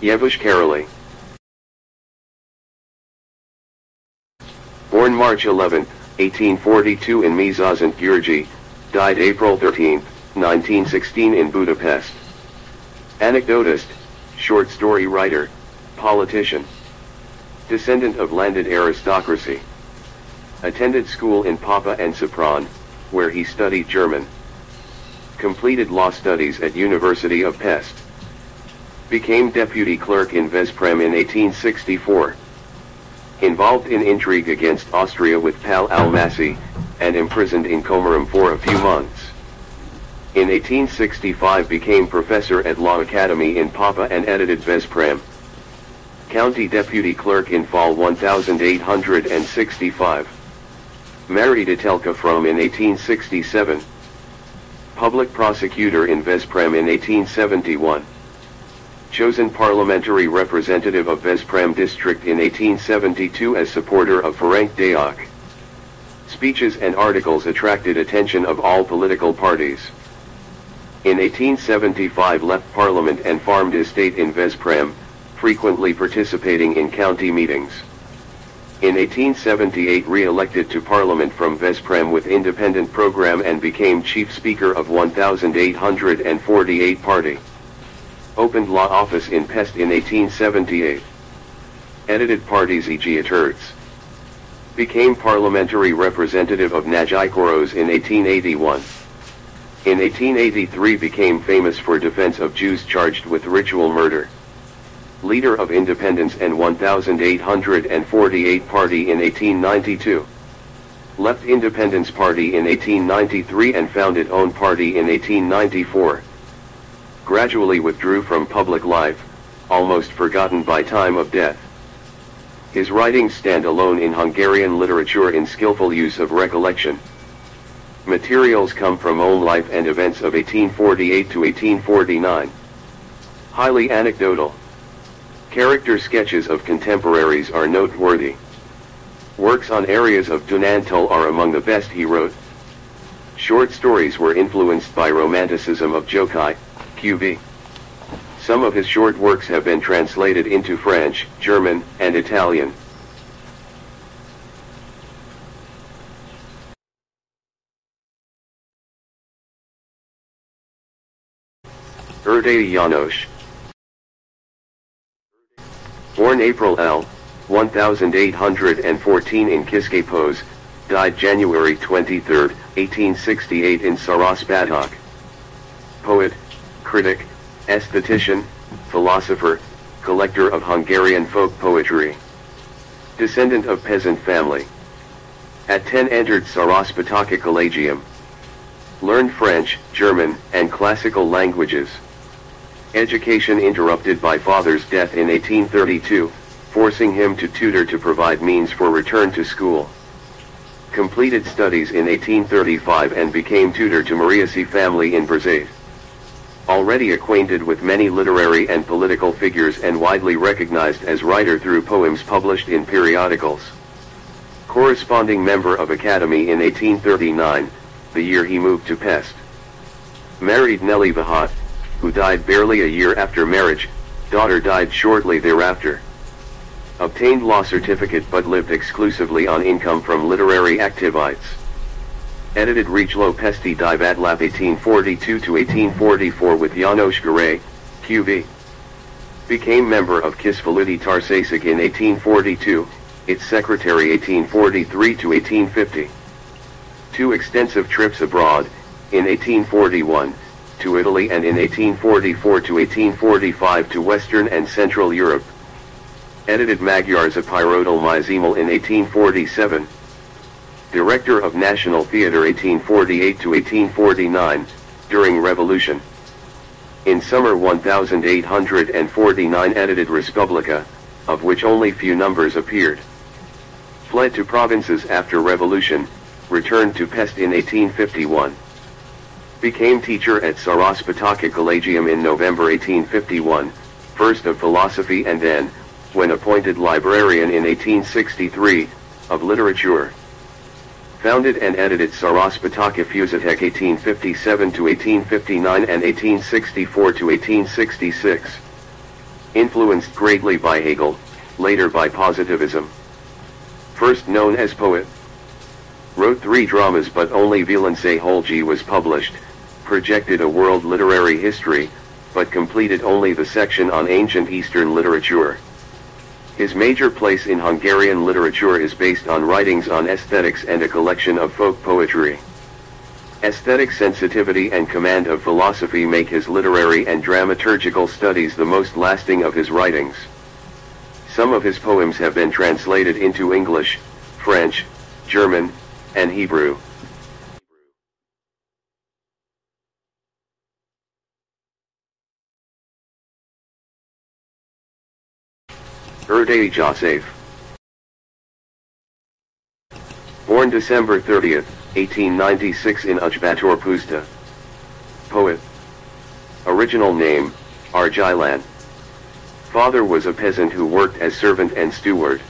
Eotvos Karoly. Born March 11, 1842 in Mezazant, Gyulai, died April 13, 1916 in Budapest. Anecdotist, short story writer, politician. Descendant of landed aristocracy. Attended school in Papa and Sopron, where he studied German. Completed law studies at University of Pest. Became deputy clerk in Veszprém in 1864. Involved in intrigue against Austria with Pál Almásy, and imprisoned in Komárom for a few months. In 1865 became professor at Law Academy in Papa and edited Veszprém. County deputy clerk in fall 1865. Married Itelka from in 1867. Public prosecutor in Veszprém in 1871. Chosen parliamentary representative of Veszprém district in 1872 as supporter of Ferenc Deák. Speeches and articles attracted attention of all political parties. In 1875 left parliament and farmed estate in Veszprém, frequently participating in county meetings. In 1878 re-elected to parliament from Veszprém with independent program and became chief speaker of 1848 party. Opened law office in Pest in 1878. Edited parties e.g. Eotvos. Became parliamentary representative of Nagykoros in 1881. In 1883 became famous for defense of Jews charged with ritual murder. Leader of Independence and 1848 party in 1892. Left Independence Party in 1893 and founded own party in 1894. Gradually withdrew from public life, almost forgotten by time of death. His writings stand alone in Hungarian literature in skillful use of recollection. Materials come from own life and events of 1848 to 1849. Highly anecdotal. Character sketches of contemporaries are noteworthy. Works on areas of Dunantul are among the best he wrote. Short stories were influenced by Romanticism of Gyulai, QV. Some of his short works have been translated into French, German, and Italian. Erdei János. Born April L. 1814 in Kiskapos, died January 23, 1868 in Saraspatak. Poet, critic, aesthetician, philosopher, collector of Hungarian folk poetry. Descendant of peasant family. At 10 entered Saraspataka Collegium. Learned French, German, and classical languages. Education interrupted by father's death in 1832, forcing him to tutor to provide means for return to school. Completed studies in 1835 and became tutor to Mariasi family in Brazil. Already acquainted with many literary and political figures and widely recognized as writer through poems published in periodicals. Corresponding member of Academy in 1839, the year he moved to Pest. Married Nelly Vahat, who died barely a year after marriage, daughter died shortly thereafter. Obtained law certificate but lived exclusively on income from literary activities. Edited Rejlo Pesti Divatlap 1842 to 1844 with János Gyulai, QV. Became member of Kisvalidi Tarsasic in 1842, its secretary 1843 to 1850. Two extensive trips abroad, in 1841, to Italy and in 1844 to 1845 to Western and Central Europe. Edited Magyars Apyrodal Myzemal in 1847. Director of National Theatre 1848 to 1849, during Revolution. In summer 1849 edited Respublica, of which only few numbers appeared. Fled to provinces after Revolution, returned to Pest in 1851. Became teacher at Saraspataka Collegium in November 1851, first of philosophy and then, when appointed librarian in 1863, of literature. Founded and edited Saraspataka Fuzatek 1857 to 1859 and 1864 to 1866. Influenced greatly by Hegel, later by positivism. First known as poet. Wrote 3 dramas but only Vilance Holgi was published, projected a world literary history, but completed only the section on ancient Eastern literature. His major place in Hungarian literature is based on writings on aesthetics and a collection of folk poetry. Aesthetic sensitivity and command of philosophy make his literary and dramaturgical studies the most lasting of his writings. Some of his poems have been translated into English, French, German, and Hebrew. Erdei Joseph. Born December 30, 1896 in Ujbator Pusta. Poet. Original name, Gyulai. Father was a peasant who worked as servant and steward.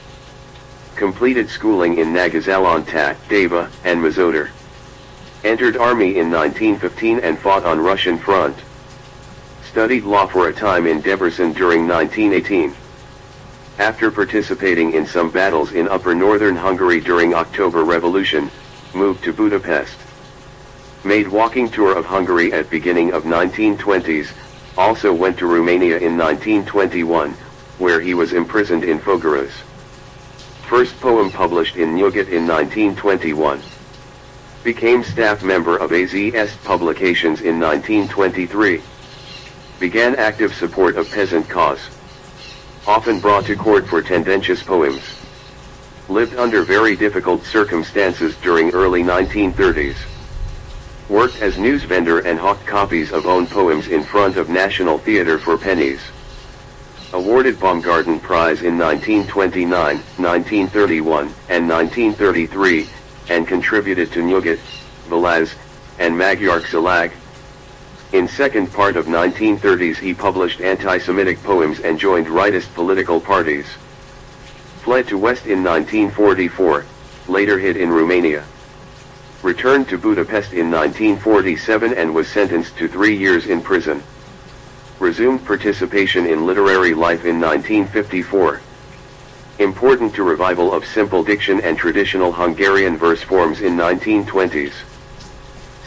Completed schooling in Nagasalantak, Deva, and Mazodar. Entered army in 1915 and fought on Russian front. Studied law for a time in Debrecen during 1918. After participating in some battles in upper northern Hungary during October Revolution, moved to Budapest. Made walking tour of Hungary at beginning of 1920s, also went to Romania in 1921, where he was imprisoned in Fogaras. First poem published in Nyugat in 1921. Became staff member of AZS Publications in 1923. Began active support of peasant cause. Often brought to court for tendentious poems. Lived under very difficult circumstances during early 1930s. Worked as news vendor and hawked copies of own poems in front of National Theatre for pennies. Awarded Baumgarten Prize in 1929, 1931, and 1933, and contributed to Nyugat, Balaz, and Magyar Szalag. In second part of 1930s he published anti-Semitic poems and joined rightist political parties. Fled to West in 1944, later hid in Romania. Returned to Budapest in 1947 and was sentenced to 3 years in prison. Resumed participation in literary life in 1954. Important to revival of simple diction and traditional Hungarian verse forms in 1920s.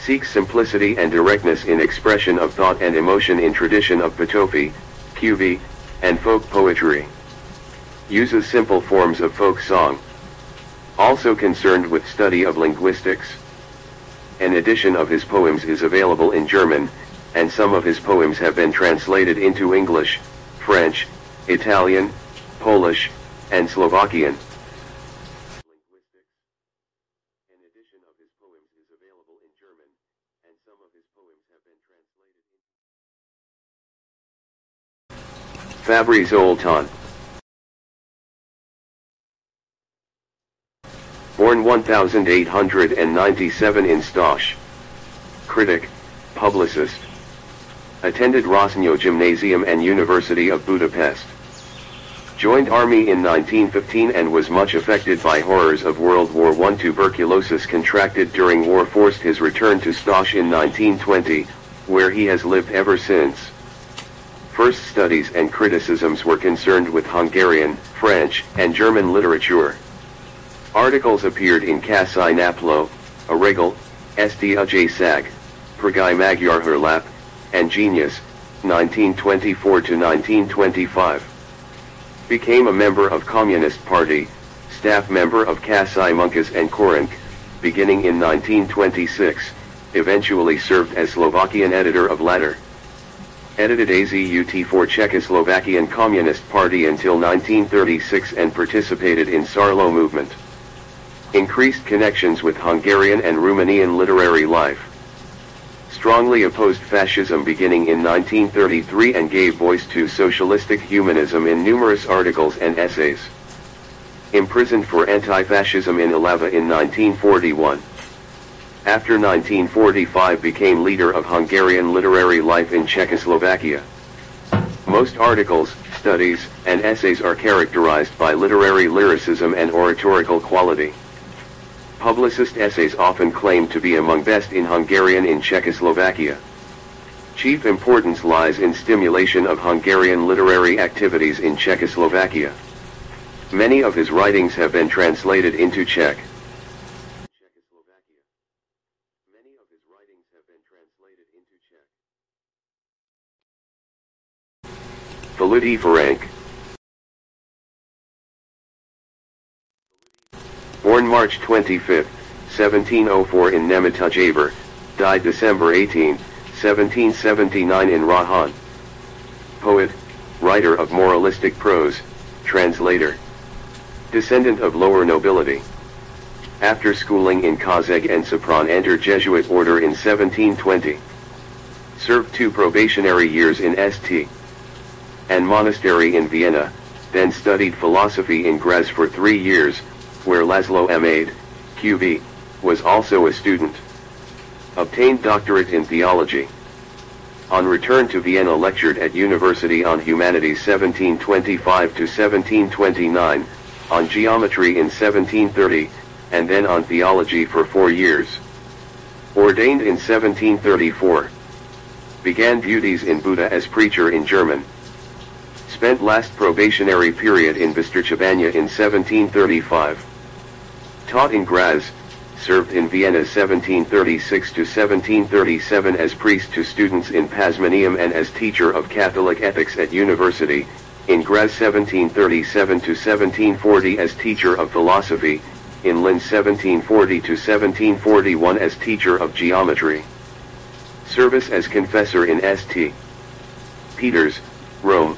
Seeks simplicity and directness in expression of thought and emotion in tradition of Patofi, Cuvi, and folk poetry. Uses simple forms of folk song. Also concerned with study of linguistics. An edition of his poems is available in German, and some of his poems have been translated into English, French, Italian, Polish, and Slovakian. An edition of his poems is available in German, and some of his poems have been translated into Fabri Zoltan. Born 1897 in Stosh. Critic, publicist. Attended Rosnyo Gymnasium and University of Budapest. Joined army in 1915 and was much affected by horrors of World War I. Tuberculosis contracted during war forced his return to Stosh in 1920, where he has lived ever since. First studies and criticisms were concerned with Hungarian, French, and German literature. Articles appeared in Kasai Naplo, Aregal, St. Sag, Pragay Magyar Hurlap, and Genius, 1924–1925. Became a member of Communist Party, staff member of Kasai Munkas and Korenc, beginning in 1926, eventually served as Slovakian editor of latter. Edited AZUT for Czechoslovakian Communist Party until 1936 and participated in Sarlo movement. Increased connections with Hungarian and Romanian literary life. Strongly opposed fascism beginning in 1933 and gave voice to socialistic humanism in numerous articles and essays. Imprisoned for anti-fascism in Ilava in 1941. After 1945 became leader of Hungarian literary life in Czechoslovakia. Most articles, studies, and essays are characterized by literary lyricism and oratorical quality. Publicist essays often claimed to be among best in Hungarian in Czechoslovakia. Chief importance lies in stimulation of Hungarian literary activities in Czechoslovakia. Many of his writings have been translated into Czech. Feludi Ferenc. Born March 25, 1704 in Nemetujjavar, died December 18, 1779 in Rahan. Poet, writer of moralistic prose, translator. Descendant of lower nobility. After schooling in Kazakh and Sopron entered Jesuit order in 1720. Served 2 probationary years in St. and monastery in Vienna, then studied philosophy in Graz for 3 years, where Laszlo Made, QB, was also a student. Obtained doctorate in theology. On return to Vienna lectured at University on Humanities 1725 to 1729, on geometry in 1730, and then on theology for 4 years. Ordained in 1734. Began duties in Buda as preacher in German. Spent last probationary period in Bystricabanya in 1735. Taught in Graz, served in Vienna 1736 to 1737 as priest to students in Pasmanium and as teacher of Catholic ethics at university, in Graz 1737 to 1740 as teacher of philosophy, in Linz 1740 to 1741 as teacher of geometry. Service as confessor in St. Peter's, Rome,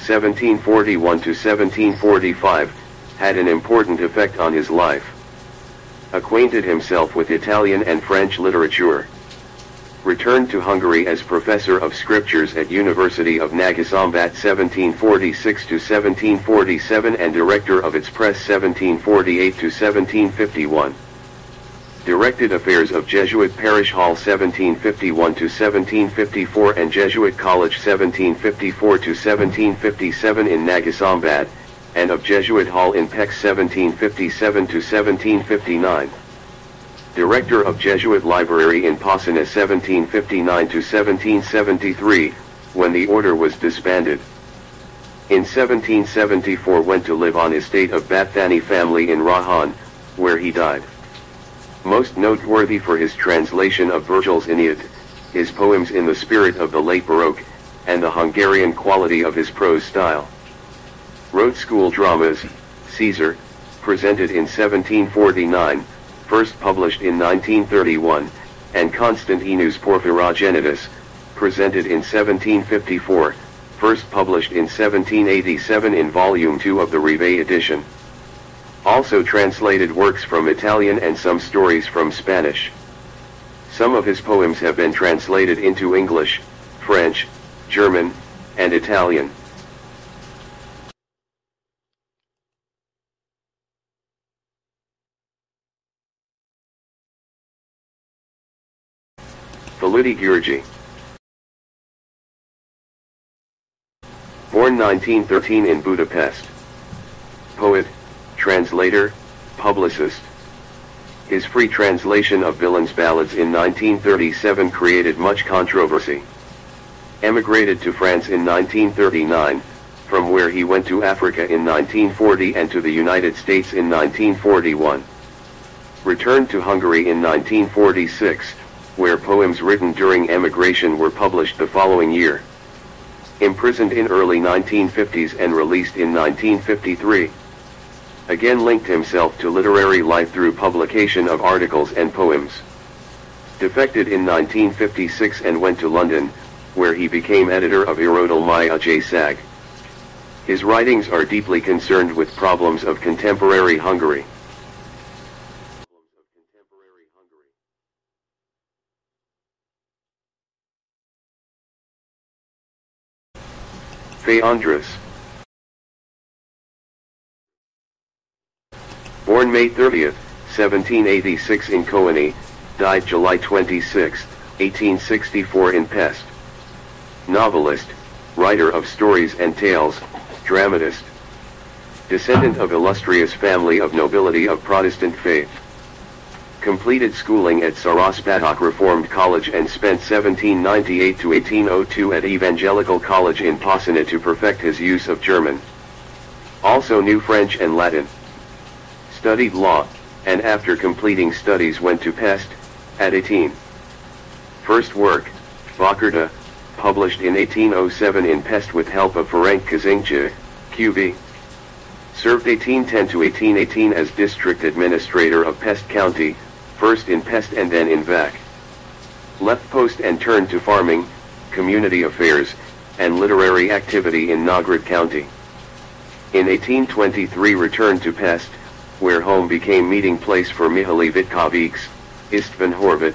1741 to 1745, had an important effect on his life. Acquainted himself with Italian and French literature. Returned to Hungary as professor of scriptures at University of Nagyszombat 1746 to 1747 and director of its press 1748 to 1751. Directed affairs of Jesuit Parish Hall 1751 to 1754 and Jesuit College 1754 to 1757 in Nagyszombat, and of Jesuit Hall in Pécs 1757 to 1759. Director of Jesuit Library in Pasina 1759 to 1773, when the order was disbanded. In 1774 went to live on estate of Bathany family in Rahan, where he died. Most noteworthy for his translation of Virgil's Aeneid, his poems in the spirit of the late Baroque, and the Hungarian quality of his prose style. Wrote school dramas, Caesar, presented in 1749, first published in 1931, and Constantinus Porphyrogenitus, presented in 1754, first published in 1787 in Volume 2 of the Rivet edition. Also translated works from Italian and some stories from Spanish. Some of his poems have been translated into English, French, German, and Italian. Feludi Gyurgy. Born 1913 in Budapest. Poet, translator, publicist. His free translation of Villain's Ballads in 1937 created much controversy. Emigrated to France in 1939, from where he went to Africa in 1940 and to the United States in 1941. Returned to Hungary in 1946, where poems written during emigration were published the following year. Imprisoned in early 1950s and released in 1953. Again linked himself to literary life through publication of articles and poems. Defected in 1956 and went to London, where he became editor of Irodalmi Ujjság. His writings are deeply concerned with problems of contemporary Hungary. András. Born May 30, 1786 in Kőszeg, died July 26, 1864 in Pest. Novelist, writer of stories and tales, dramatist. Descendant of illustrious family of nobility of Protestant faith. Completed schooling at Saraspatak Reformed College and spent 1798 to 1802 at Evangelical College in Posana to perfect his use of German. Also knew French and Latin. Studied law, and after completing studies went to Pest, at 18. First work, Bakarta, published in 1807 in Pest with help of Ferenc Kazincsa, Q.V. Served 1810 to 1818 as district administrator of Pest County, first in Pest and then in Vac. Left post and turned to farming, community affairs, and literary activity in Novgorod County. In 1823 returned to Pest, where home became meeting place for Mihaly Vitkovics, Istvan Horvat,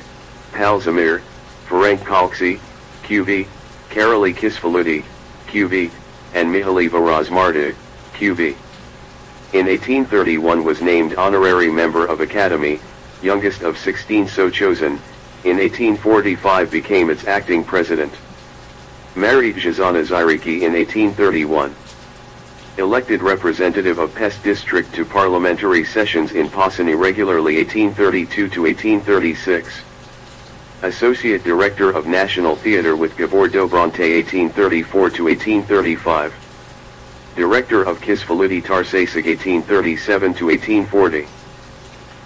Palzamir, Ferenc Kalksi, Q.V., Karoly Kisfaludy, Q.V., and Mihaly Varazmarda, Q.V. In 1831 was named honorary member of Academy, youngest of 16 so chosen. In 1845 became its acting president. Married Zhizana Zyriki in 1831. Elected representative of Pest district to parliamentary sessions in Posany regularly 1832 to 1836. Associate Director of National Theatre with Gabor Dobrante 1834 to 1835. Director of Kisfaludy Tarsasig 1837 to 1840.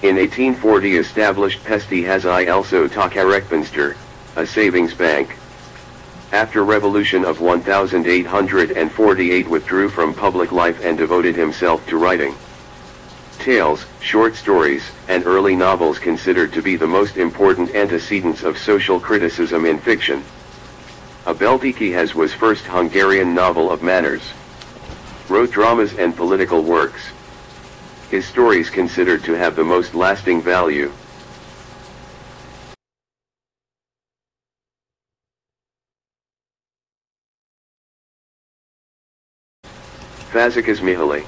In 1840 established Pesti Hazai Elso Takarekbenster, a savings bank. After revolution of 1848 withdrew from public life and devoted himself to writing. Tales, short stories, and early novels considered to be the most important antecedents of social criticism in fiction. A Beltiki has was first Hungarian novel of manners. Wrote dramas and political works. His stories considered to have the most lasting value. Fazekas Mihaly.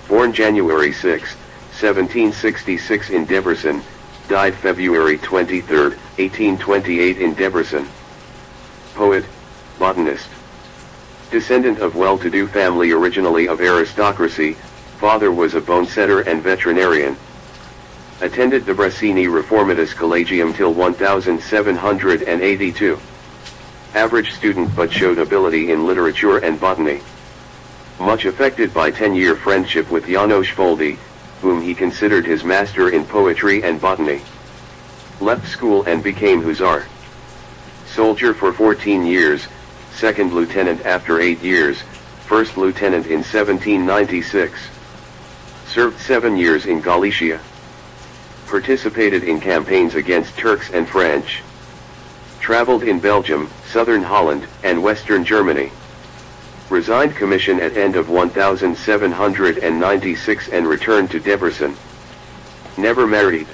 Born January 6, 1766 in Debrecen, died February 23, 1828 in Debrecen. Poet, botanist. Descendant of well-to-do family originally of aristocracy, father was a bone-setter and veterinarian. Attended the Bresini Reformatus Collegium till 1782. Average student but showed ability in literature and botany. Much affected by 10-year friendship with János Foldy, whom he considered his master in poetry and botany. Left school and became hussar. Soldier for 14 years, second lieutenant after 8 years, first lieutenant in 1796. Served 7 years in Galicia. Participated in campaigns against Turks and French. Traveled in Belgium, southern Holland, and western Germany. Resigned commission at end of 1796 and returned to Debrecen. Never married.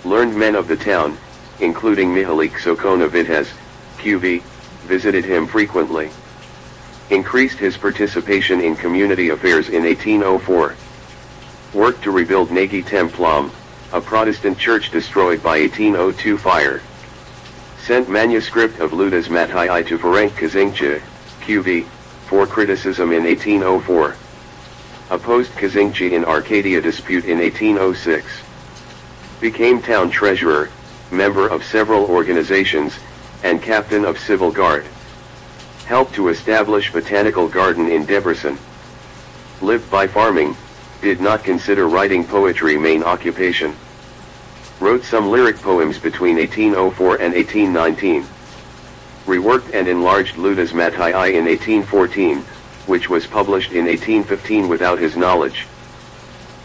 Learned men of the town, including Mihaly Sokona Vitez, Q.V., visited him frequently. Increased his participation in community affairs in 1804. Worked to rebuild Nagi Templom, a Protestant church destroyed by 1802 fire. Sent manuscript of Ludas Matai to Ferenc Kazincsa, Q.V., for criticism in 1804. Opposed Kazincsa in Arcadia dispute in 1806. Became town treasurer, member of several organizations, and captain of civil guard. Helped to establish botanical garden in Debrecen. Lived by farming, did not consider writing poetry main occupation. Wrote some lyric poems between 1804 and 1819. Reworked and enlarged Ludas Matai in 1814, which was published in 1815 without his knowledge.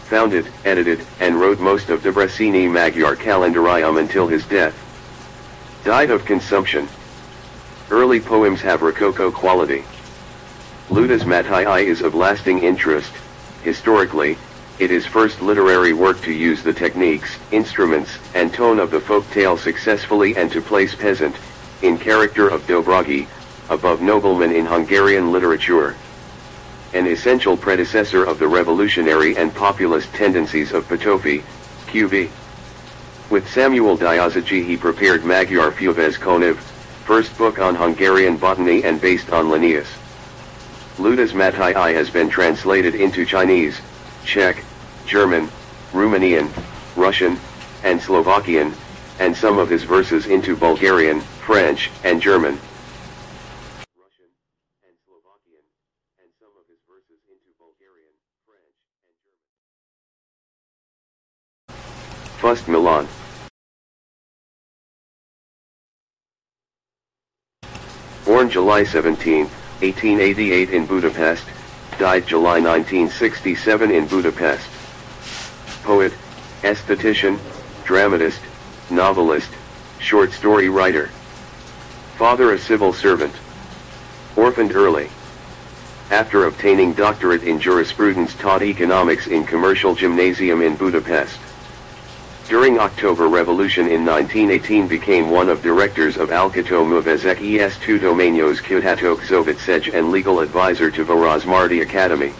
Founded, edited, and wrote most of Debreceni Magyar Calendarium until his death. Died of consumption. Early poems have Rococo quality. Ludas Matai is of lasting interest. Historically, it is first literary work to use the techniques, instruments, and tone of the folk tale successfully and to place peasant, in character of Dobragi, above nobleman in Hungarian literature. An essential predecessor of the revolutionary and populist tendencies of Potofi, Q.V. With Samuel Diazegi he prepared Magyar Fuvez Könyv, first book on Hungarian botany and based on Linnaeus. Ludas Matai has been translated into Chinese, Czech, German, Romanian, Russian, and Slovakian, and some of his verses into Bulgarian, French, and German. Fust Milan. Born July 17, 1888 in Budapest, died July 1967 in Budapest. Poet, aesthetician, dramatist, novelist, short story writer. Father a civil servant. Orphaned early. After obtaining doctorate in jurisprudence, taught economics in commercial gymnasium in Budapest. During October Revolution in 1918 became one of directors of Alkotó Művészek és Tudományos Kutatók Szövetsége and legal advisor to Vörösmarty Academy.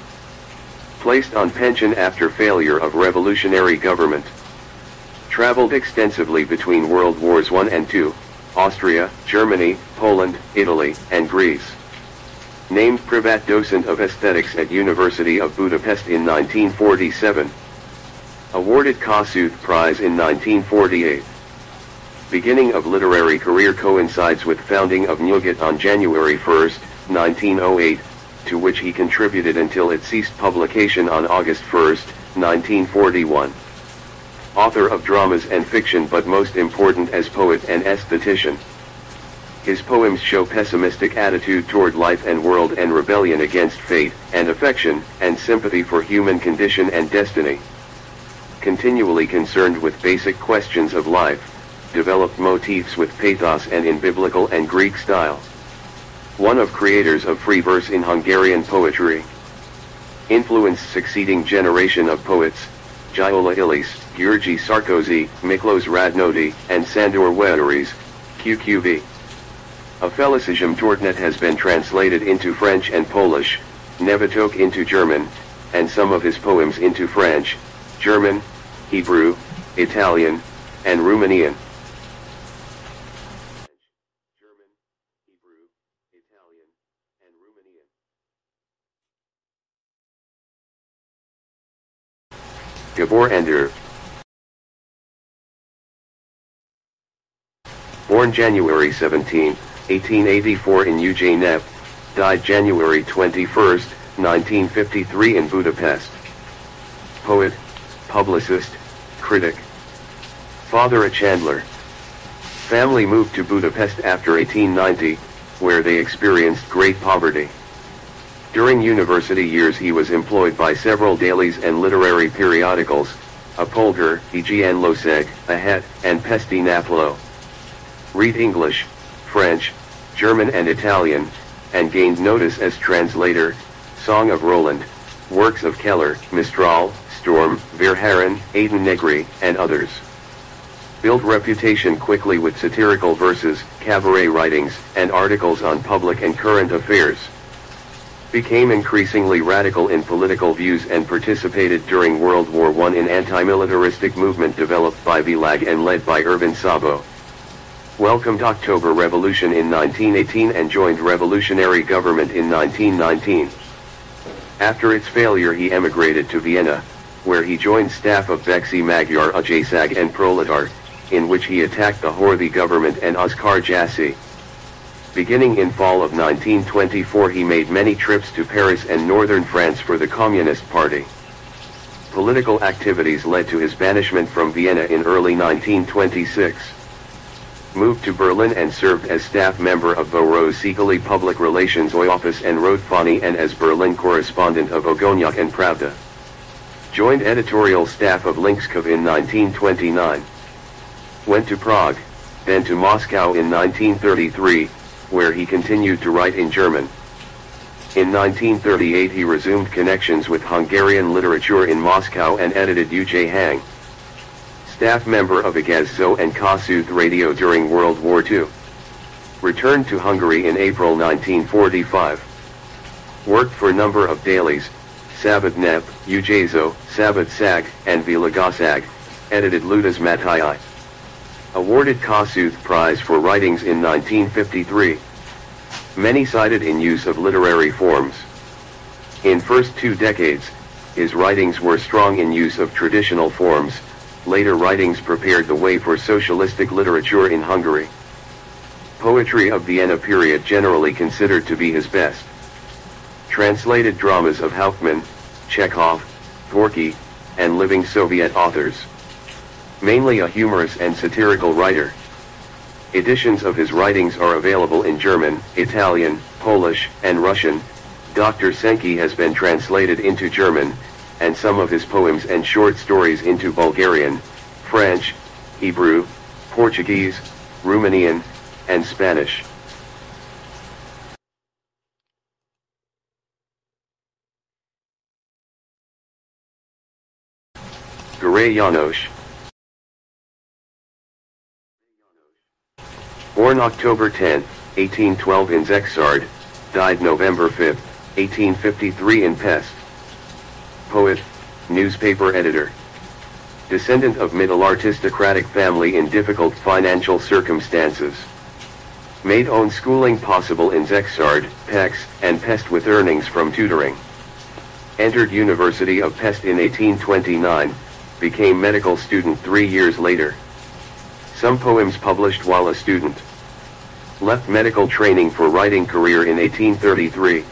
Placed on pension after failure of revolutionary government. Traveled extensively between World Wars I and II, Austria, Germany, Poland, Italy, and Greece. Named Privat Docent of Aesthetics at University of Budapest in 1947. Awarded Kossuth Prize in 1948. Beginning of literary career coincides with founding of Nyugat on January 1, 1908, to which he contributed until it ceased publication on August 1, 1941. Author of dramas and fiction, but most important as poet and aesthetician. His poems show pessimistic attitude toward life and world and rebellion against fate, and affection, and sympathy for human condition and destiny. Continually concerned with basic questions of life, developed motifs with pathos and in biblical and Greek style. One of creators of free verse in Hungarian poetry. Influenced succeeding generation of poets, Gyulai, György Sarkozy, Miklos Radnóti, and Sándor Wéteries, QQV. A Felicitium Tortnet has been translated into French and Polish, Nevatok into German, and some of his poems into French, German, Hebrew, Italian, and Romanian. Gabor Ender. Born January 17, 1884 in Eugene, died January 21, 1953 in Budapest. Poet, publicist, critic. Father a chandler. Family moved to Budapest after 1890, where they experienced great poverty. During university years he was employed by several dailies and literary periodicals, a Polgar, Egyen Loseg, a Het, and Pesti Naplo. Read English, French, German and Italian, and gained notice as translator, Song of Roland, works of Keller, Mistral, Storm, Verhaeren, Aden Negri, and others. Built reputation quickly with satirical verses, cabaret writings, and articles on public and current affairs. Became increasingly radical in political views and participated during World War I in anti-militaristic movement developed by Vilag and led by Ervin Szabo. Welcomed October Revolution in 1918 and joined revolutionary government in 1919. After its failure he emigrated to Vienna, where he joined staff of Beksi Magyar Ujjság and Proletar, in which he attacked the Horthy government and Oskar Jassy. Beginning in fall of 1924 he made many trips to Paris and northern France for the Communist Party. Political activities led to his banishment from Vienna in early 1926. Moved to Berlin and served as staff member of Vörösmarty Public Relations Office and Rotfani and as Berlin correspondent of Ogonyok and Pravda. Joined editorial staff of Linkskov in 1929. Went to Prague, then to Moscow in 1933, where he continued to write in German. In 1938 he resumed connections with Hungarian literature in Moscow and edited Uj Hang. Staff member of Igazzo and Kossuth Radio during World War II. Returned to Hungary in April 1945. Worked for number of dailies, Szabad Nap, Ujjzo, Szabad Szag, and Világosság, edited Ludas Matai. Awarded Kossuth Prize for writings in 1953. Many cited in use of literary forms. In first 2 decades, His writings were strong in use of traditional forms. Later writings prepared the way for socialistic literature in Hungary. Poetry of Vienna period generally considered to be his best. Translated dramas of Hauptmann, Chekhov, Gorky, and living Soviet authors. Mainly a humorous and satirical writer. Editions of his writings are available in German, Italian, Polish, and Russian. Dr. Senki has been translated into German, and some of his poems and short stories into Bulgarian, French, Hebrew, Portuguese, Romanian, and Spanish. Gyulai János. Born October 10, 1812 in Zexard, died November 5, 1853 in Pest. Poet, newspaper editor. Descendant of middle aristocratic family in difficult financial circumstances. Made own schooling possible in Zexard, Pécs, and Pest with earnings from tutoring. Entered University of Pest in 1829, became medical student 3 years later. Some poems published while a student. Left medical training for writing career in 1833.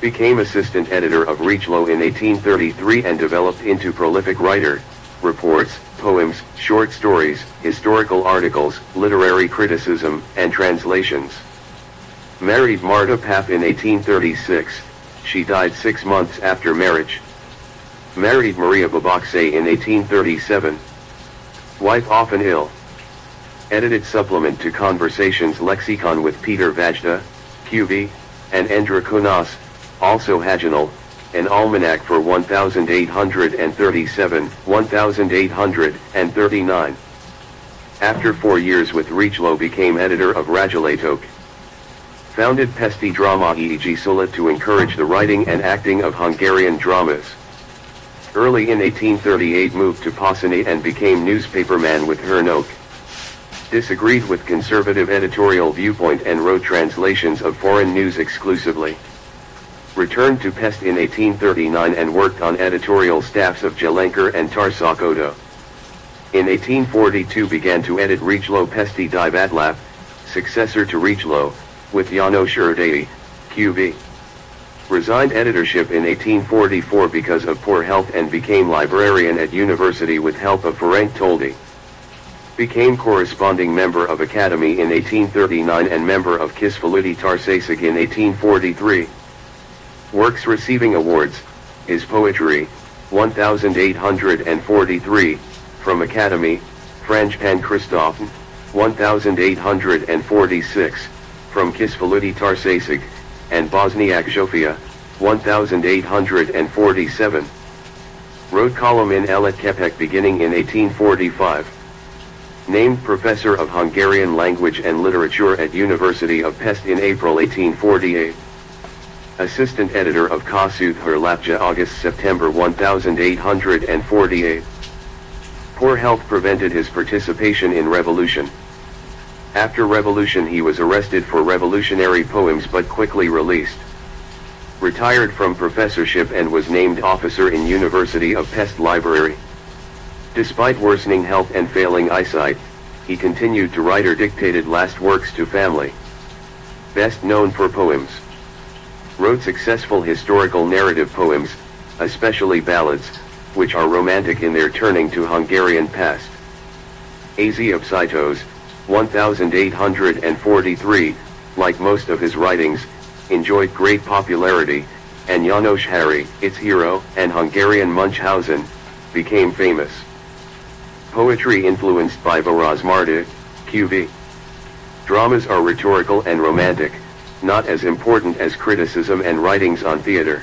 Became assistant editor of Reachlow in 1833 and developed into prolific writer. Reports, poems, short stories, historical articles, literary criticism, and translations. Married Marta Papp in 1836, she died 6 months after marriage. Married Maria Babakse in 1837. Wife often ill. Edited supplement to Conversations Lexicon with Peter Vajda, QV, and Endra Konas, also Haginal, an almanac for 1837, 1839. After 4 years with Reachlow became editor of Rajalatok. Founded Pesti Drama e.g. Sulit to encourage the writing and acting of Hungarian dramas. Early in 1838 moved to Pozsony and became newspaperman with Hernok. Disagreed with conservative editorial viewpoint and wrote translations of foreign news exclusively. Returned to Pest in 1839 and worked on editorial staffs of Jelenkar and Tarsakoto. In 1842 began to edit Reachlow Pesti Divatlap, successor to Reachlow, with János Erdei, QV. Resigned editorship in 1844 because of poor health and became librarian at university with help of Ferenc Toldi. Became corresponding member of Academy in 1839 and member of Kisfaluti Tarsasig in 1843. Works receiving awards, his poetry, 1843, from Academy, Franjpan Christoph, 1846, from Kisfaluti Tarsasig, and Bosniak Zsofia, 1847. Wrote column in Elet Kepek beginning in 1845. Named Professor of Hungarian Language and Literature at University of Pest in April 1848. Assistant editor of Kossuth Lapja August-September 1848. Poor health prevented his participation in revolution. After revolution he was arrested for revolutionary poems but quickly released. Retired from professorship and was named officer in University of Pest Library. Despite worsening health and failing eyesight, he continued to write or dictated last works to family. Best known for poems. Wrote successful historical narrative poems, especially ballads, which are romantic in their turning to Hungarian past. Eotvos, 1843, like most of his writings, enjoyed great popularity, and János Hari, its hero, and Hungarian Munchausen, became famous. Poetry influenced by Varaz Marta, QV. Dramas are rhetorical and romantic, not as important as criticism and writings on theater.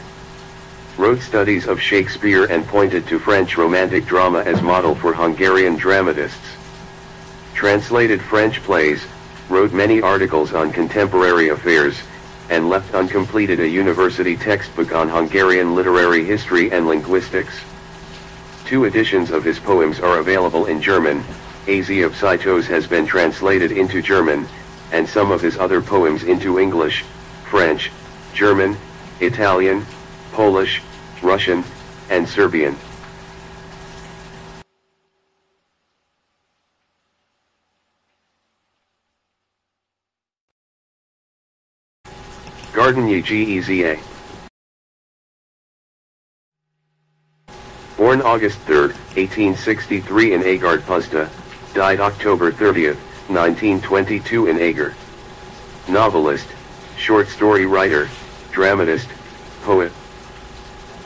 Wrote studies of Shakespeare and pointed to French romantic drama as model for Hungarian dramatists. Translated French plays, wrote many articles on contemporary affairs, and left uncompleted a university textbook on Hungarian literary history and linguistics. 2 editions of his poems are available in German. Eotvos has been translated into German, and some of his other poems into English, French, German, Italian, Polish, Russian, and Serbian. Gardenia Geza. Born August 3, 1863 in Agard Pusta, died October 30, 1922 in Agar. Novelist, short story writer, dramatist, poet.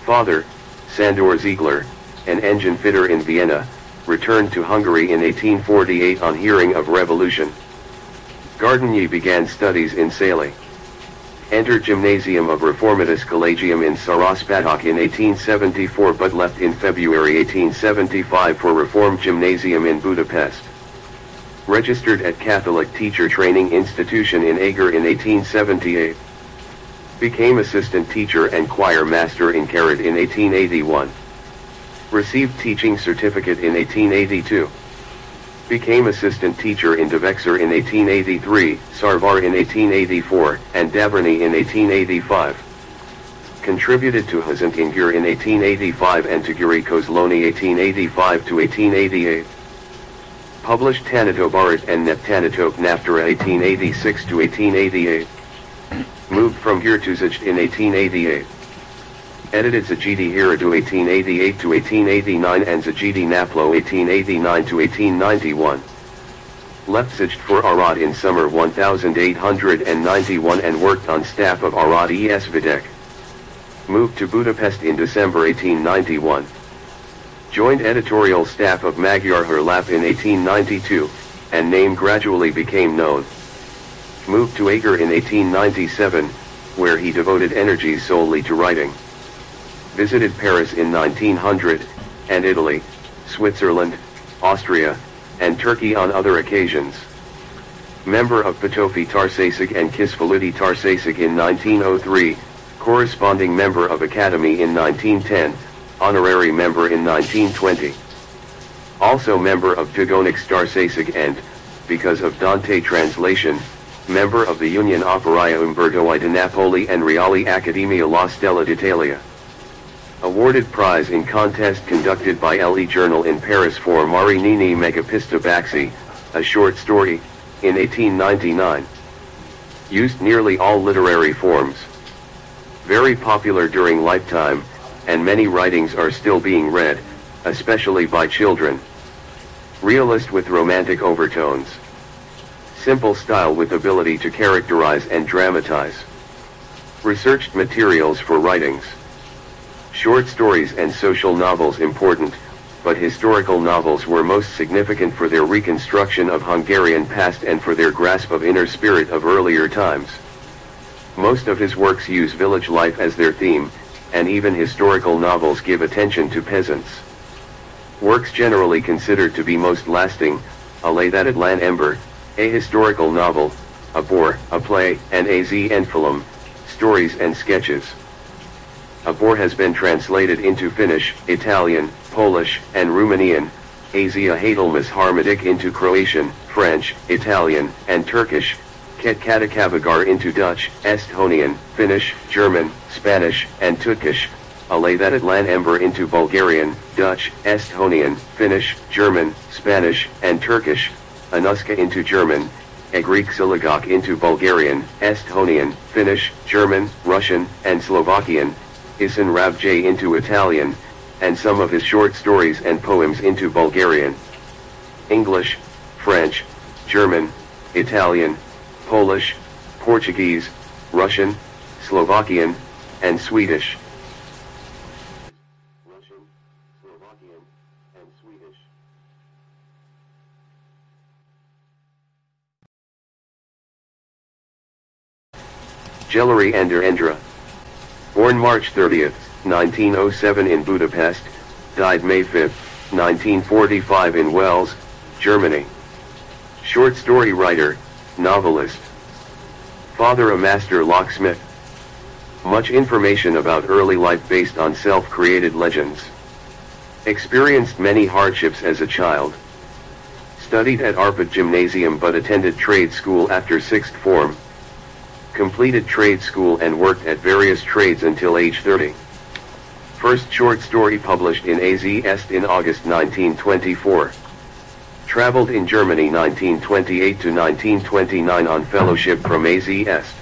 Father, Sandor Ziegler, an engine fitter in Vienna, returned to Hungary in 1848 on hearing of revolution. Gardenia began studies in Sali. Entered Gymnasium of Reformatus Collegium in Saraspatak in 1874 but left in February 1875 for Reformed Gymnasium in Budapest. Registered at Catholic Teacher Training Institution in Agar in 1878. Became assistant teacher and choir master in Karad in 1881. Received teaching certificate in 1882. Became assistant teacher in Devexer in 1883, Sarvar in 1884, and Davrani in 1885. Contributed to Hazantingur in 1885 and to Guri Kozloni 1885 to 1888. Published Tanatobarat and Neptanatok Naftara 1886 to 1888. Moved from Gir to Zij in 1888. Edited Zajidi Hiradu 1888 to 1889 and Zajidi Naplo 1889 to 1891. Left Zij for Arad in summer 1891 and worked on staff of Arad es Videk. Moved to Budapest in December 1891. Joined editorial staff of Magyar Hírlap in 1892, and name gradually became known. Moved to Agar in 1897, where he devoted energy solely to writing. Visited Paris in 1900, and Italy, Switzerland, Austria, and Turkey on other occasions. Member of Patofi Tarsasig and Kisfaluti Tarsasig in 1903, corresponding member of Academy in 1910, honorary member in 1920. Also member of Tugonix Tarsasig and, because of Dante translation, member of the Union Operaia Umberto I de Napoli and Reali Accademia La Stella d'Italia. Awarded prize in contest conducted by Le Journal in Paris for Mari Nini Megapista Baxi, a short story, in 1899. Used nearly all literary forms. Very popular during lifetime, and many writings are still being read, especially by children. Realist with romantic overtones. Simple style with ability to characterize and dramatize. Researched materials for writings. Short stories and social novels important, but historical novels were most significant for their reconstruction of Hungarian past and for their grasp of inner spirit of earlier times. Most of his works use village life as their theme, and even historical novels give attention to peasants. Works generally considered to be most lasting, A Lay That Atlan Ember, a historical novel, A Bore, a play, and A Z Enfilm, stories and sketches. A Bore has been translated into Finnish, Italian, Polish, and Romanian, Azia Hadelmas Harmadik into Croatian, French, Italian, and Turkish, Ketkatakavigar into Dutch, Estonian, Finnish, German, Spanish, and Turkish, A Lay That Atlan Ember into Bulgarian, Dutch, Estonian, Finnish, German, Spanish, and Turkish, Anuska into German, a Greek Synagogue into Bulgarian, Estonian, Finnish, German, Russian, and Slovakian, Isan Ravj into Italian, and some of his short stories and poems into Bulgarian, English, French, German, Italian, Polish, Portuguese, Russian, Slovakian, and Swedish. Russian, Slovakian, and Swedish. Gyulai Endra. Born March 30, 1907 in Budapest, died May 5, 1945 in Wels, Germany. Short story writer, novelist. Father a master locksmith. Much information about early life based on self-created legends. Experienced many hardships as a child. Studied at Arpad Gymnasium but attended trade school after 6th form. Completed trade school and worked at various trades until age 30. First short story published in AZ Est in August 1924. Traveled in Germany 1928 to 1929 on fellowship from AZ Est.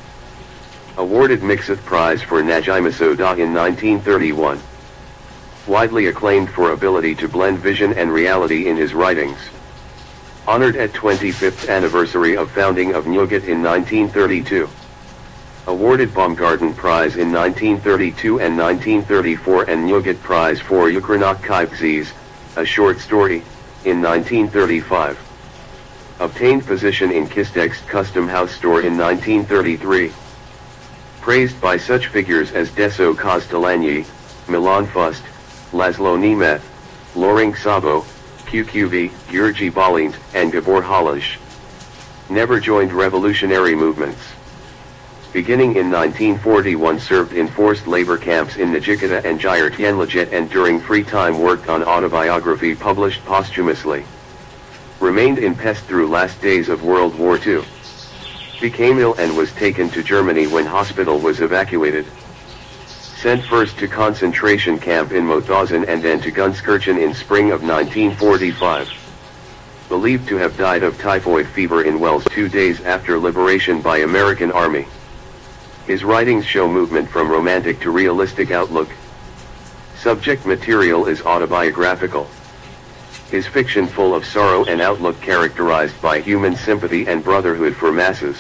Awarded Mixeth Prize for Najimasoda in 1931. Widely acclaimed for ability to blend vision and reality in his writings. Honored at 25th anniversary of founding of Nyugat in 1932. Awarded Baumgarten Prize in 1932 and 1934 and Nyugat Prize for Ukrainak Kaipzis, a short story, in 1935. Obtained position in Kistex Custom House Store in 1933. Praised by such figures as Deso Castellani, Milan Fust, Laszlo Nemeth, Loring Sabo, QQV, Gyurgy Balint, and Gabor Halaj. Never joined revolutionary movements. Beginning in 1941 served in forced labor camps in Najikata and Gyurtyanlajet and during free time worked on autobiography published posthumously. Remained in Pest through last days of World War II. Became ill and was taken to Germany when hospital was evacuated. Sent first to concentration camp in Mauthausen and then to Gunskirchen in spring of 1945. Believed to have died of typhoid fever in Wales 2 days after liberation by American Army. His writings show movement from romantic to realistic outlook. Subject material is autobiographical. His fiction full of sorrow and outlook characterized by human sympathy and brotherhood for masses.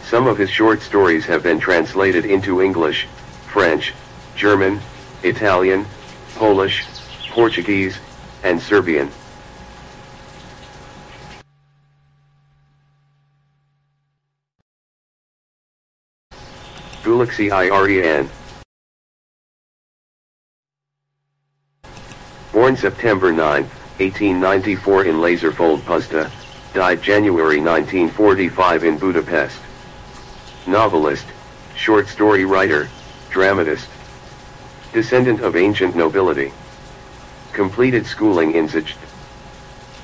Some of his short stories have been translated into English, French, German, Italian, Polish, Portuguese, and Serbian. HUNGARIAN. Born September 9, 1894 in Lazerfold, Puszta, died January 1945 in Budapest. Novelist, short story writer, dramatist. Descendant of ancient nobility. Completed schooling in Zajd.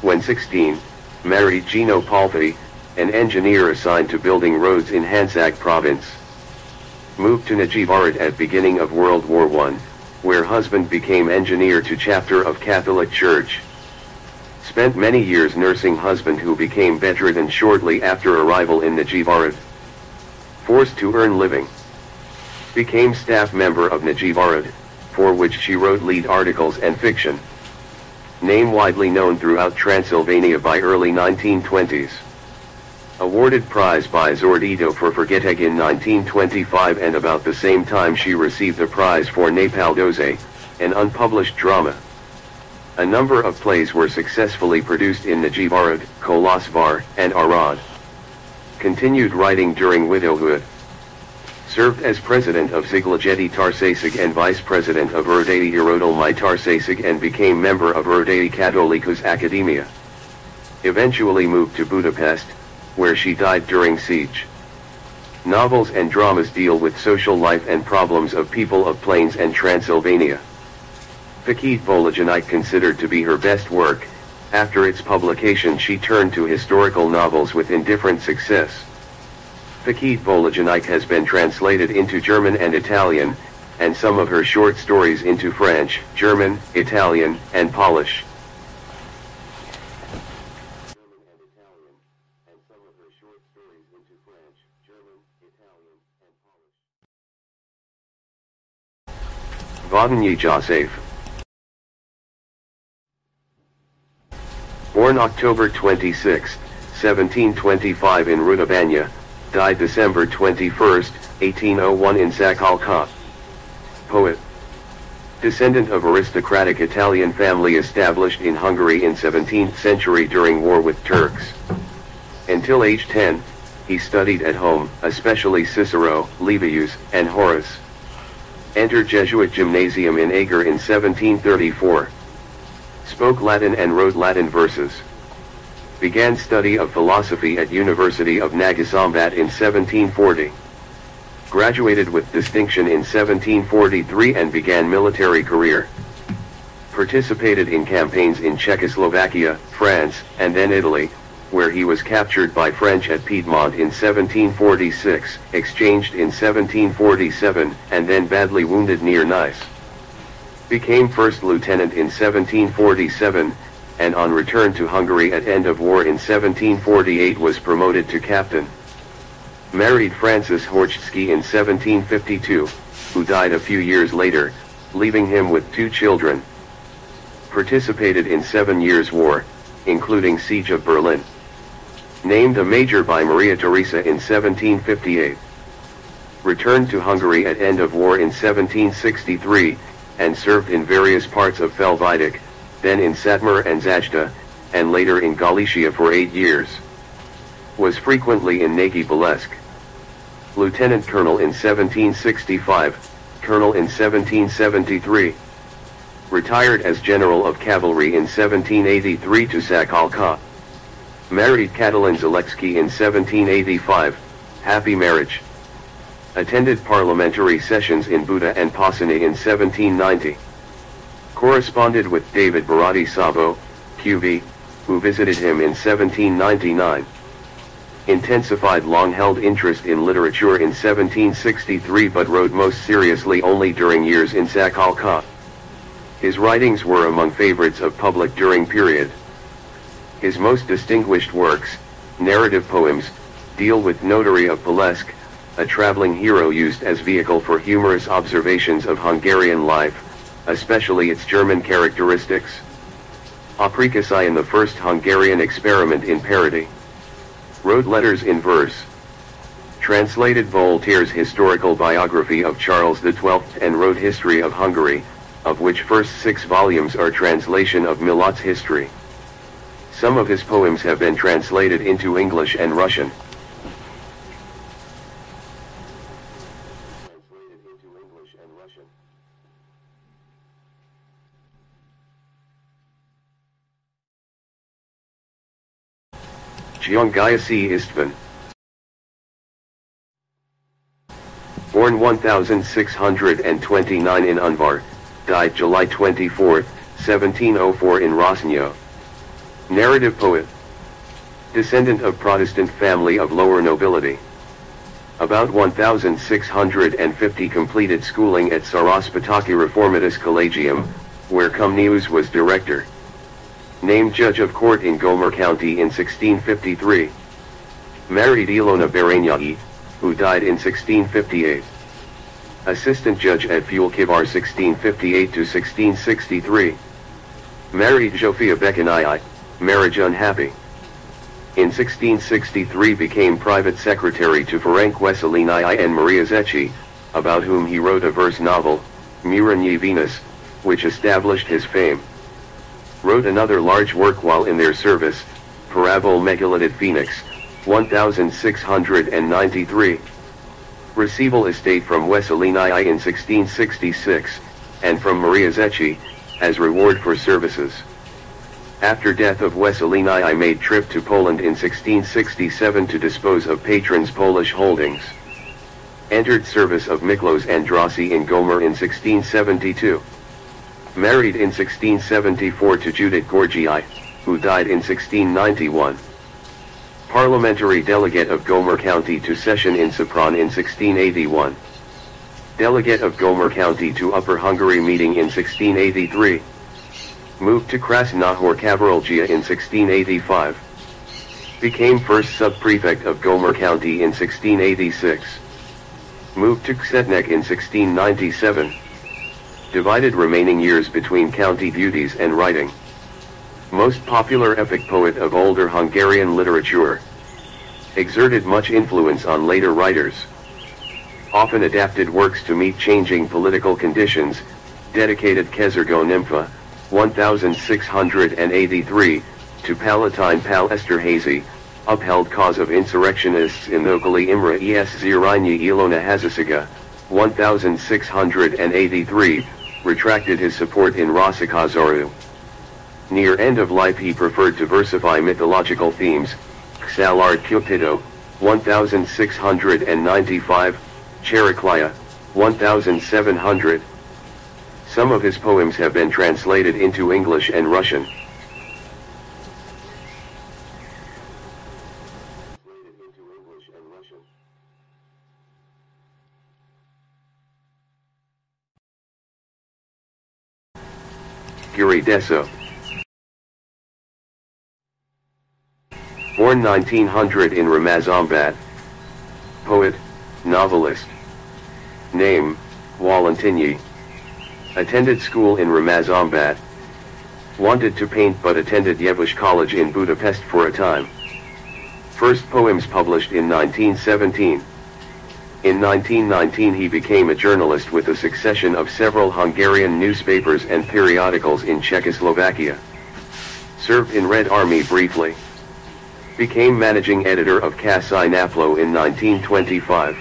When 16, married Gino Palfi, an engineer assigned to building roads in Hansak province. Moved to Nagyvarad at beginning of World War I, where husband became engineer to chapter of Catholic Church. Spent many years nursing husband who became bedridden shortly after arrival in Nagyvarad. Forced to earn living. Became staff member of Nagyvarad, for which she wrote lead articles and fiction. Name widely known throughout Transylvania by early 1920s. Awarded prize by Zordito for Forgeteg in 1925 and about the same time she received a prize for Napaldoze, an unpublished drama. A number of plays were successfully produced in Nagyvarad, Kolosvar, and Arad. Continued writing during widowhood. Served as president of Ziglajeti Tarsasig and vice president of Erdei Erodolmai Tarsasig and became member of Erdei Katolikus Academia. Eventually moved to Budapest, where she died during siege. Novels and dramas deal with social life and problems of people of Plains and Transylvania. Pakit Volajanite considered to be her best work. After its publication she turned to historical novels with indifferent success. Pakit Volajanite has been translated into German and Italian, and some of her short stories into French, German, Italian, and Polish. Vodny Joseph. Born October 26, 1725 in Rudabanya, died December 21, 1801 in Zakalka. Poet. Descendant of aristocratic Italian family established in Hungary in 17th century during war with Turks. Until age 10, he studied at home, especially Cicero, Livius, and Horace. Entered Jesuit gymnasium in Eger in 1734. Spoke Latin and wrote Latin verses. Began study of philosophy at University of Nagasambat in 1740. Graduated with distinction in 1743 and began military career. Participated in campaigns in Czechoslovakia, France, and then Italy, where he was captured by French at Piedmont in 1746, exchanged in 1747, and then badly wounded near Nice. Became first lieutenant in 1747, and on return to Hungary at end of war in 1748 was promoted to captain. Married Frances Horchsky in 1752, who died a few years later, leaving him with 2 children. Participated in 7 Years' War, including Siege of Berlin. Named a major by Maria Theresa in 1758. Returned to Hungary at end of war in 1763, and served in various parts of Felvidik, then in Satmar and Zajda, and later in Galicia for 8 years. Was frequently in Nagy Balesk. Lieutenant Colonel in 1765, Colonel in 1773. Retired as General of Cavalry in 1783 to Sakalka. Married Katalin Zalewski in 1785, happy marriage. Attended parliamentary sessions in Buda and Pozsony in 1790. Corresponded with David Barati Savo, QV, who visited him in 1799. Intensified long-held interest in literature in 1763 but wrote most seriously only during years in Sakalka. His writings were among favorites of public during period. His most distinguished works, narrative poems, deal with Notary of Palesk, a traveling hero used as vehicle for humorous observations of Hungarian life, especially its German characteristics. Aprikasai, the first Hungarian experiment in parody. Wrote letters in verse. Translated Voltaire's historical biography of Charles XII and wrote History of Hungary, of which first 6 volumes are translation of Milat's history. Some of his poems have been translated into English and Russian. Gyulai Istvan. Born 1629 in Unvar, died July 24, 1704 in Rosnyo. Narrative poet. Descendant of Protestant family of lower nobility. About 1650 completed schooling at Saraspataki Reformatus Collegium, where Comenius was director. Named judge of court in Gomer County in 1653. Married Ilona Baranyai, who died in 1658. Assistant judge at Fulkivar 1658 to 1663. Married Zsofia Bekanai, marriage unhappy. In 1663 became private secretary to Ferenc Wesselinai and Maria Zecchi, about whom he wrote a verse novel, Muranyi Venus, which established his fame. Wrote another large work while in their service, Parabol Megalitid Phoenix, 1693. Receival estate from Wesselinai in 1666, and from Maria Zecchi, as reward for services. After death of Wesselinai made trip to Poland in 1667 to dispose of patron's Polish holdings. Entered service of Miklos Andrassy in Gomer in 1672. Married in 1674 to Judith Gorgii, who died in 1691. Parliamentary delegate of Gomer County to session in Sopron in 1681. Delegate of Gomer County to Upper Hungary meeting in 1683. Moved to Krasnahor Kavarolgia in 1685. Became first sub-prefect of Gomer County in 1686. Moved to Ksetnek in 1697. Divided remaining years between county duties and writing. Most popular epic poet of older Hungarian literature. Exerted much influence on later writers. Often adapted works to meet changing political conditions. Dedicated Kezergo Nympha, 1683, to Palatine Pal Esterhazy, upheld cause of insurrectionists in Okali Imra es Zirinyi Ilona Hazasiga, 1683, retracted his support in Rosikazaru. Near end of life he preferred to versify mythological themes. Xalard Cupido, 1695, Chericlea, 1700. Some of his poems have been translated into English and Russian. Mercury Deso. Born 1900 in Ramazambat. Poet, novelist. Name, Walentinyi. Attended school in Ramazambat. Wanted to paint but attended Eotvos College in Budapest for a time. First poems published in 1917. In 1919 he became a journalist with a succession of several Hungarian newspapers and periodicals in Czechoslovakia. Served in Red Army briefly. Became managing editor of Kasai Napló in 1925.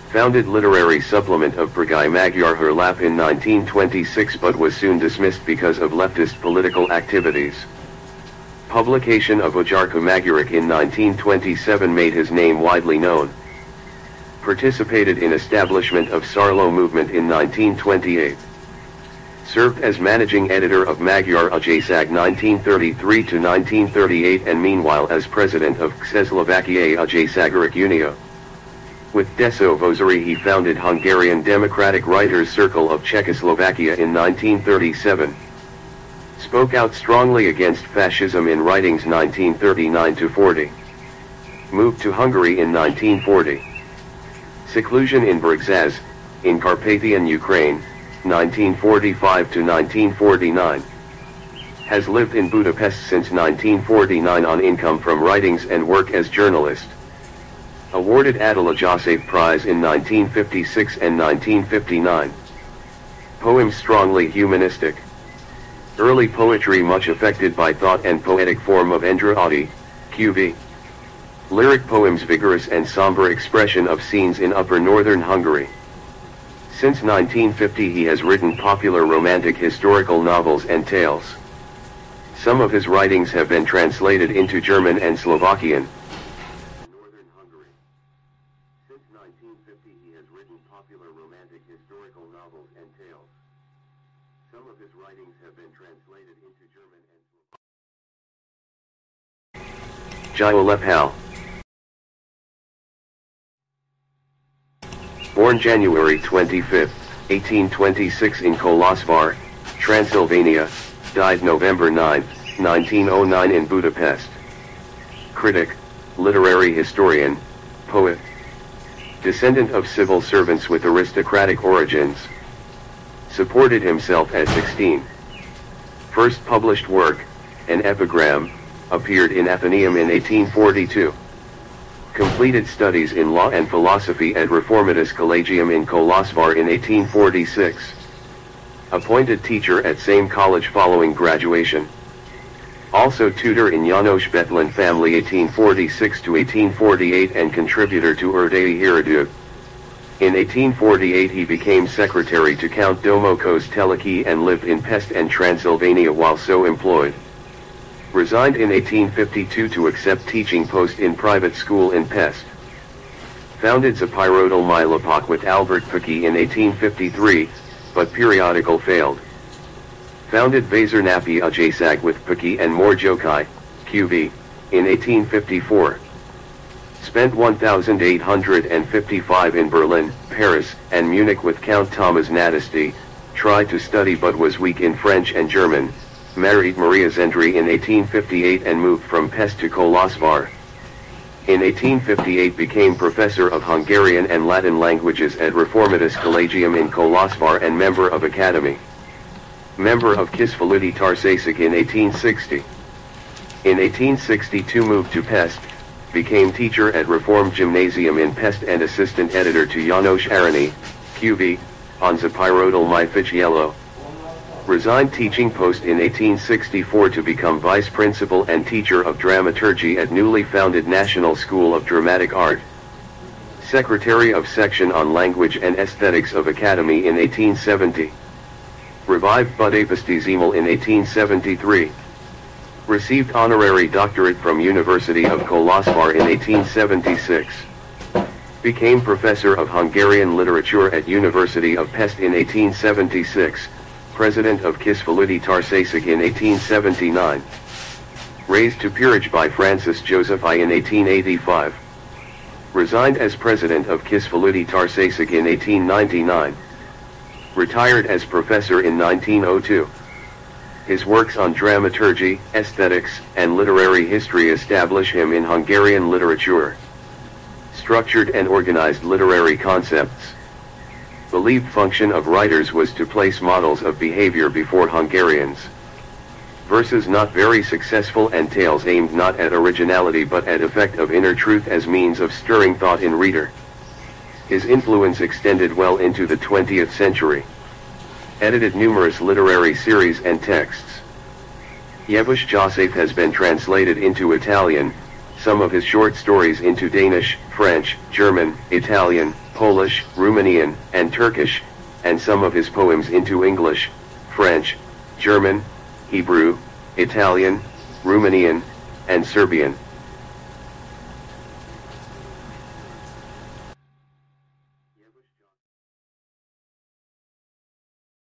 Founded literary supplement of Pragai Magyar Hírlap in 1926 but was soon dismissed because of leftist political activities. Publication of Ujarka Magyaric in 1927 made his name widely known. Participated in establishment of Sarlo movement in 1928. Served as managing editor of Magyar Újság 1933 to 1938 and meanwhile as president of Czechoslovakiai Újságírók Unió. With Deso Vosary he founded Hungarian Democratic Writers Circle of Czechoslovakia in 1937. Spoke out strongly against fascism in writings 1939 to 40. Moved to Hungary in 1940. Seclusion in Brigzaz, in Carpathian Ukraine, 1945 to 1949. Has lived in Budapest since 1949 on income from writings and work as journalist. Awarded Attila József Prize in 1956 and 1959. Poems strongly humanistic. Early poetry much affected by thought and poetic form of Andrade, QV. Lyric poems vigorous and somber expression of scenes in upper northern Hungary. Since 1950 he has written popular romantic historical novels and tales. Some of his writings have been translated into German and Slovakian. Northern Hungary. Since 1950 he has written popular romantic historical novels and tales. Some of his writings have been translated into German and Slovakian. Gyulai. Born January 25, 1826 in Kolozsvár, Transylvania, died November 9, 1909 in Budapest. Critic, literary historian, poet. Descendant of civil servants with aristocratic origins. Supported himself at 16. First published work, an epigram, appeared in Athenaeum in 1842. Completed studies in law and philosophy at Reformatus Collegium in Kolozsvár in 1846. Appointed teacher at same college following graduation. Also tutor in János Bethlen family 1846 to 1848 and contributor to Erdei Híradó. In 1848 he became secretary to Count Domokos Teleki and lived in Pest and Transylvania while so employed. Resigned in 1852 to accept teaching post in private school in Pest. Founded Zapirodal Milopak with Albert Puki in 1853, but periodical failed. Founded Vazernapi Újság with Puki and Morjokai, QV, in 1854. Spent 1855 in Berlin, Paris, and Munich with Count Thomas Nadesty, tried to study but was weak in French and German. Married Maria Zendry in 1858 and moved from Pest to Kolozsvár. In 1858 became professor of Hungarian and Latin languages at Reformatus Collegium in Kolozsvár and member of Academy. Member of Kisfaludy Tarsasic in 1860. In 1862 moved to Pest, became teacher at Reformed Gymnasium in Pest and assistant editor to János Arany, QV, on Zapirodal My Fichiello. Resigned teaching post in 1864 to become vice principal and teacher of dramaturgy at newly founded National School of Dramatic Art. Secretary of Section on Language and Aesthetics of Academy in 1870. Revived Budapestizimal in 1873. Received honorary doctorate from University of Kolozsvár in 1876. Became professor of Hungarian literature at University of Pest in 1876. President of Kisfaludy Tarsasic in 1879. Raised to peerage by Francis Joseph I in 1885. Resigned as president of Kisfaludy Tarsasic in 1899. Retired as professor in 1902. His works on dramaturgy, aesthetics, and literary history establish him in Hungarian literature. Structured and organized literary concepts. Believed function of writers was to place models of behavior before Hungarians. Verses not very successful and tales aimed not at originality but at effect of inner truth as means of stirring thought in reader. His influence extended well into the 20th century. Edited numerous literary series and texts. Eotvos Joseph has been translated into Italian, some of his short stories into Danish, French, German, Italian, Polish, Romanian, and Turkish, and some of his poems into English, French, German, Hebrew, Italian, Romanian, and Serbian.